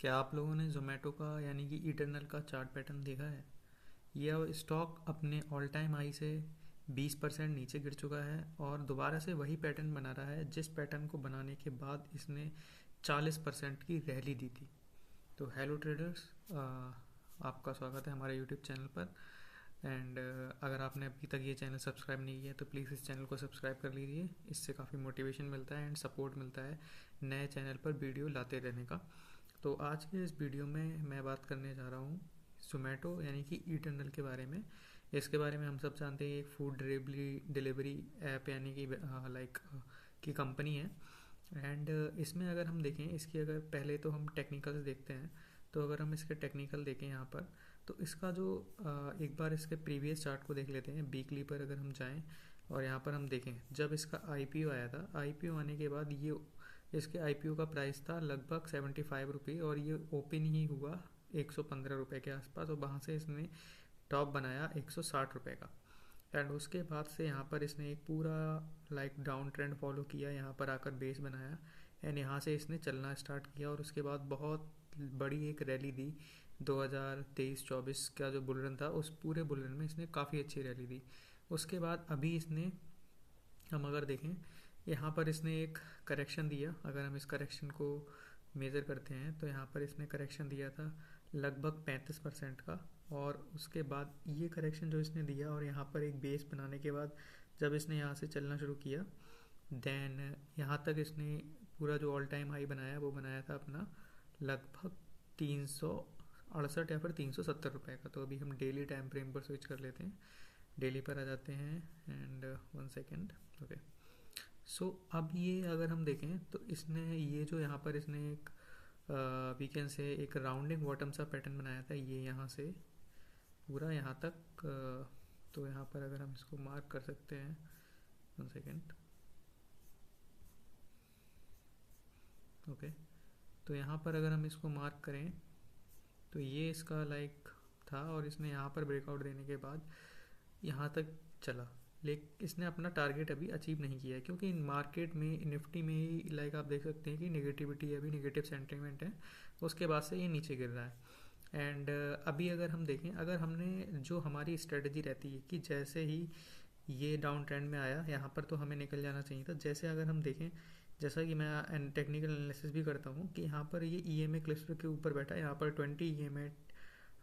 क्या आप लोगों ने जोमेटो का यानी कि इटरनल का चार्ट पैटर्न देखा है? ये अब स्टॉक अपने ऑल टाइम हाई से 20% नीचे गिर चुका है और दोबारा से वही पैटर्न बना रहा है जिस पैटर्न को बनाने के बाद इसने 40% की रैली दी थी। तो हेलो ट्रेडर्स, आपका स्वागत है हमारे यूट्यूब चैनल पर। एंड अगर आपने अभी तक ये चैनल सब्सक्राइब नहीं किया तो प्लीज़ इस चैनल को सब्सक्राइब कर लीजिए। इससे काफ़ी मोटिवेशन मिलता है एंड सपोर्ट मिलता है नए चैनल पर वीडियो लाते रहने का। तो आज के इस वीडियो में मैं बात करने जा रहा हूँ जोमेटो यानी कि इटरनल के बारे में। इसके बारे में हम सब जानते हैं, एक फूड डिलीवरी डिलीवरी ऐप यानी कि लाइक की कंपनी है। एंड इसमें अगर हम देखें, इसकी अगर पहले तो हम टेक्निकल्स देखते हैं। तो अगर हम इसके टेक्निकल देखें यहाँ पर, तो इसका जो एक बार इसके प्रीवियस चार्ट को देख लेते हैं। वीकली पर अगर हम जाएं और यहाँ पर हम देखें, जब इसका आईपीओ आया था, आईपीओ आने के बाद ये इसके आईपीओ का प्राइस था लगभग 75 रुपये और ये ओपन ही हुआ 115 रुपये के आसपास, और वहाँ से इसने टॉप बनाया 160 रुपये का। एंड उसके बाद से यहाँ पर इसने एक पूरा डाउन ट्रेंड फॉलो किया, यहाँ पर आकर बेस बनाया एंड यहाँ से इसने चलना स्टार्ट किया और उसके बाद बहुत बड़ी एक रैली दी। 2023-24 का जो बुल रन था, उस पूरे बुल रन में इसने काफ़ी अच्छी रैली दी। उसके बाद अभी इसने, हम अगर देखें, यहाँ पर इसने एक करेक्शन दिया। अगर हम इस करेक्शन को मेज़र करते हैं तो यहाँ पर इसने करेक्शन दिया था लगभग 35% का। और उसके बाद ये करेक्शन जो इसने दिया और यहाँ पर एक बेस बनाने के बाद जब इसने यहाँ से चलना शुरू किया, देन यहाँ तक इसने पूरा जो ऑल टाइम हाई बनाया वो बनाया था अपना लगभग 368 या फिर 370 रुपये का। तो अभी हम डेली टाइम फ्रेम पर स्विच कर लेते हैं, डेली पर आ जाते हैं एंड 1 सेकेंड। ओके, सो अब ये अगर हम देखें तो इसने ये जो यहाँ पर इसने एक वीकेंड से एक राउंडिंग बॉटम सा पैटर्न बनाया था, ये यहाँ से पूरा यहाँ तक। तो यहाँ पर अगर हम इसको मार्क कर सकते हैं, 1 सेकेंड। ओके, तो यहाँ पर अगर हम इसको मार्क करें तो ये इसका था और इसने यहाँ पर ब्रेकआउट देने के बाद यहाँ तक चला, लेकिन इसने अपना टारगेट अभी अचीव नहीं किया है क्योंकि मार्केट में निफ्टी में ही आप देख सकते हैं कि नेगेटिविटी है, अभी नेगेटिव सेंटीमेंट है। उसके बाद से ये नीचे गिर रहा है। एंड अभी अगर हम देखें, अगर हमने जो हमारी स्ट्रेटजी रहती है कि जैसे ही ये डाउन ट्रेंड में आया यहाँ पर तो हमें निकल जाना चाहिए था। जैसे अगर हम देखें, जैसा कि मैं टेक्निकल एनालिसिस भी करता हूँ कि यहाँ पर ये ईएमए क्लस्टर के ऊपर बैठा है। यहाँ पर 20 ईएमए,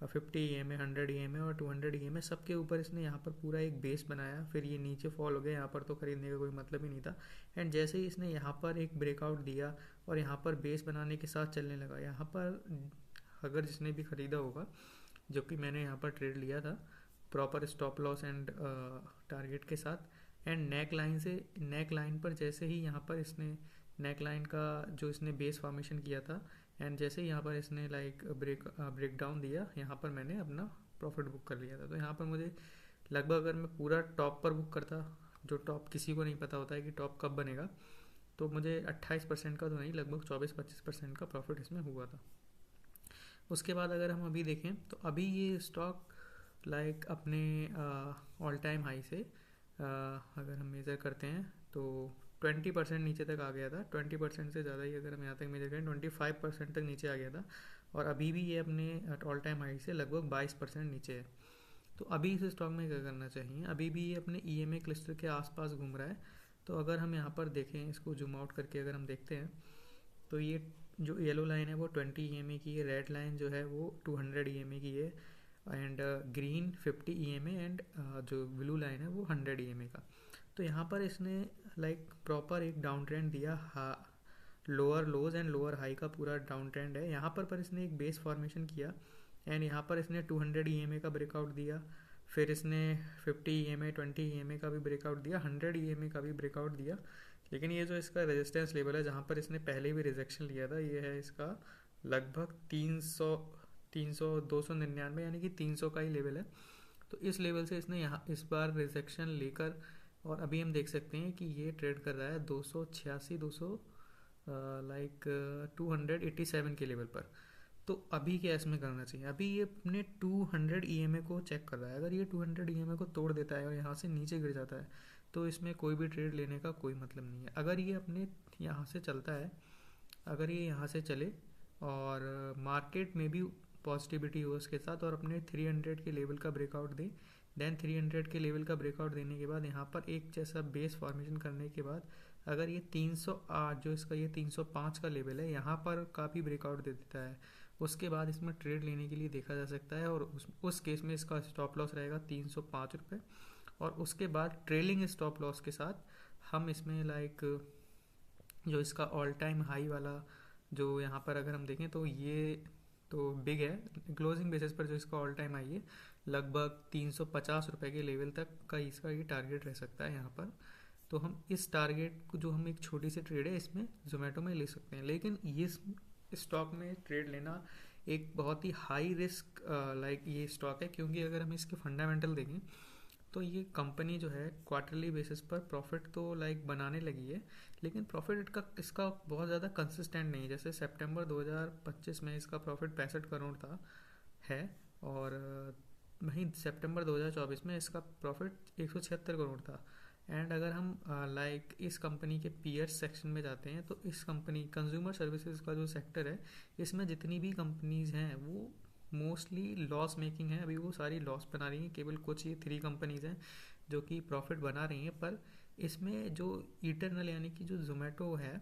50 ईएमए, 100 ईएमए और 200 ईएमए सबके ऊपर इसने यहाँ पर पूरा एक बेस बनाया। फिर ये नीचे फॉल हो गया, यहाँ पर तो खरीदने का कोई मतलब ही नहीं था। एंड जैसे ही इसने यहाँ पर एक ब्रेकआउट दिया और यहाँ पर बेस बनाने के साथ चलने लगा, यहाँ पर अगर जिसने भी ख़रीदा होगा, जो कि मैंने यहाँ पर ट्रेड लिया था proper stop loss and target के साथ, एंड नेक लाइन पर जैसे ही यहाँ पर इसने नेक लाइन का जो इसने बेस फॉर्मेशन किया था, एंड जैसे ही यहाँ पर इसने ब्रेक डाउन दिया, यहाँ पर मैंने अपना प्रॉफिट बुक कर लिया था। तो यहाँ पर मुझे लगभग, अगर मैं पूरा टॉप पर बुक करता, जो टॉप किसी को नहीं पता होता है कि टॉप कब बनेगा, तो मुझे 28% का तो नहीं, लगभग 24-25% का प्रॉफिट इसमें हुआ था। उसके बाद अगर हम अभी देखें तो अभी ये स्टॉक अपने ऑल टाइम हाई से अगर हम मेज़र करते हैं तो 20% नीचे तक आ गया था। 20% से ज़्यादा ही अगर हम यहाँ तक मेजर करें, 25% तक नीचे आ गया था। और अभी भी ये अपने ऑल टाइम हाई से लगभग 22% नीचे है। तो अभी इस स्टॉक में क्या करना चाहिए? अभी भी ये अपने ईएमए क्लस्टर के आसपास घूम रहा है। तो अगर हम यहाँ पर देखें, इसको जूम आउट करके अगर हम देखते हैं, तो ये जो येलो लाइन है वो 20 ईएमए की है, रेड लाइन जो है वो 200 ईएमए की है, एंड ग्रीन 50 ईएमए, एंड जो ब्लू लाइन है वो 100 ईएमए का। तो यहाँ पर इसने प्रॉपर एक डाउन ट्रेंड दिया, lower lodge and lower high का पूरा डाउन ट्रेंड है। यहाँ पर इसने एक बेस फॉर्मेशन किया एंड यहाँ पर इसने 200 ईएमए का ब्रेकआउट दिया। फिर इसने 50 ईएमए, 20 ईएमए का भी ब्रेकआउट दिया, 100 ईएमए का भी ब्रेकआउट दिया। लेकिन ये जो इसका रेजिस्टेंस लेवल है, जहाँ पर इसने पहले भी रिजेक्शन लिया था, ये है इसका लगभग 299, यानी कि 300 का ही लेवल है। तो इस लेवल से इसने यहाँ इस बार रिजेक्शन लेकर, और अभी हम देख सकते हैं कि ये ट्रेड कर रहा है 286, 287 के लेवल पर। तो अभी क्या इसमें करना चाहिए? अभी ये अपने 200 ईएमए को चेक कर रहा है। अगर ये 200 ईएमए को तोड़ देता है और यहाँ से नीचे गिर जाता है, तो इसमें कोई भी ट्रेड लेने का कोई मतलब नहीं है। अगर ये अपने यहाँ से चलता है, अगर ये यहाँ से चले और मार्केट में भी पॉजिटिविटी हो उसके साथ, और अपने 300 के लेवल का ब्रेकआउट दे। देन 300 के लेवल का ब्रेकआउट देने के बाद यहाँ पर एक जैसा बेस फॉर्मेशन करने के बाद अगर ये 308 जो इसका ये 305 का लेवल है यहाँ पर काफ़ी ब्रेकआउट दे देता है, उसके बाद इसमें ट्रेड लेने के लिए देखा जा सकता है। और उस केस में इसका स्टॉप लॉस रहेगा 305 रुपये, और उसके बाद ट्रेलिंग स्टॉप लॉस के साथ हम इसमें लाइक जो इसका ऑल टाइम हाई वाला जो यहाँ पर अगर हम देखें तो ये तो बिग है, क्लोजिंग बेसिस पर जो इसका ऑल टाइम हाई है लगभग 350 रुपये के लेवल तक का इसका ये टारगेट रह सकता है यहाँ पर। तो हम इस टारगेट को जो हम एक छोटी सी ट्रेड है इसमें जोमेटो में ले सकते हैं, लेकिन ये स्टॉक में ट्रेड लेना एक बहुत ही हाई रिस्क लाइक ये स्टॉक है, क्योंकि अगर हम इसके फंडामेंटल देखें तो ये कंपनी जो है क्वार्टरली बेसिस पर प्रॉफिट तो लाइक बनाने लगी है, लेकिन प्रॉफिट का इसका बहुत ज़्यादा कंसिस्टेंट नहीं है। जैसे सितंबर 2025 में इसका प्रॉफिट 65 करोड़ था है, और वहीं सितंबर 2024 में इसका प्रॉफिट 176 करोड़ था। एंड अगर हम लाइक इस कंपनी के पीयर्स सेक्शन में जाते हैं तो इस कंपनी कंज्यूमर सर्विसेज का जो सेक्टर है इसमें जितनी भी कंपनीज हैं वो मोस्टली लॉस मेकिंग है, अभी वो सारी लॉस बना रही हैं। केवल कुछ ही 3 कंपनीज हैं जो कि प्रॉफिट बना रही हैं, पर इसमें जो इटरनल यानी कि जो जोमेटो है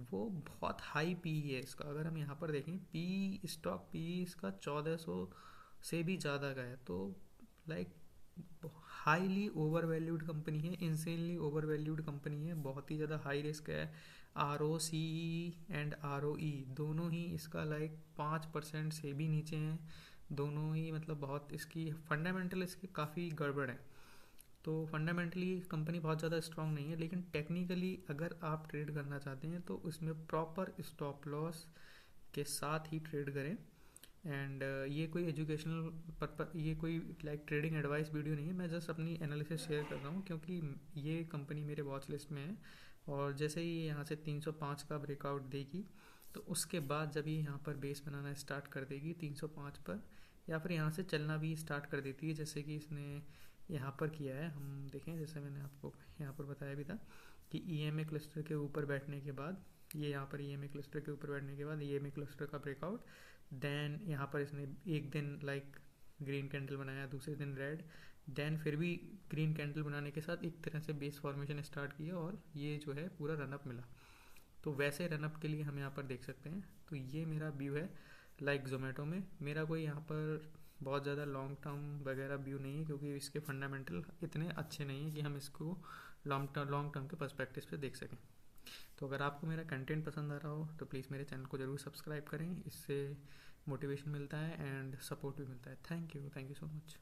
वो बहुत हाई पी है इसका। अगर हम यहाँ पर देखें स्टॉक पी इसका 1400 से भी ज़्यादा का है, तो like highly over valued company है, इंसेनली ओवर वैल्यूड कंपनी है, बहुत ही ज़्यादा हाई रिस्क है। ROCE एंड ROE दोनों ही इसका लाइक 5% से भी नीचे हैं, दोनों ही मतलब बहुत इसकी फंडामेंटल इसके काफ़ी गड़बड़ है। तो फंडामेंटली कंपनी बहुत ज़्यादा स्ट्रांग नहीं है, लेकिन टेक्निकली अगर आप ट्रेड करना चाहते हैं तो उसमें प्रॉपर स्टॉप लॉस के साथ ही ट्रेड करें। एंड ये कोई एजुकेशनल पर्पज, ये कोई लाइक ट्रेडिंग एडवाइस वीडियो नहीं है, मैं जस्ट अपनी एनालिसिस शेयर कर रहा हूँ क्योंकि ये कंपनी मेरे वॉच लिस्ट में है। और जैसे ही यहाँ से 305 का ब्रेकआउट देगी तो उसके बाद जब ये यहाँ पर बेस बनाना स्टार्ट कर देगी 305 पर, या फिर यहाँ से चलना भी स्टार्ट कर देती है जैसे कि इसने यहाँ पर किया है। हम देखें जैसे मैंने आपको यहाँ पर बताया भी था कि EMA क्लस्टर के ऊपर बैठने के बाद ये यहाँ पर EMA क्लस्टर के ऊपर बैठने के बाद EMA क्लस्टर का ब्रेकआउट, देन यहाँ पर इसने एक दिन लाइक ग्रीन कैंडल बनाया, दूसरे दिन रेड, देन फिर भी ग्रीन कैंडल बनाने के साथ एक तरह से बेस फॉर्मेशन स्टार्ट किया और ये जो है पूरा रनअप मिला। तो वैसे रनअप के लिए हम यहाँ पर देख सकते हैं। तो ये मेरा व्यू है लाइक जोमेटो में। मेरा कोई यहाँ पर बहुत ज़्यादा लॉन्ग टर्म वगैरह व्यू नहीं है, क्योंकि इसके फंडामेंटल इतने अच्छे नहीं है कि हम इसको लॉन्ग टर्म के पर्सपेक्टिव से देख सकें। तो अगर आपको मेरा कंटेंट पसंद आ रहा हो तो प्लीज़ मेरे चैनल को ज़रूर सब्सक्राइब करें, इससे मोटिवेशन मिलता है एंड सपोर्ट भी मिलता है। Thank you so much.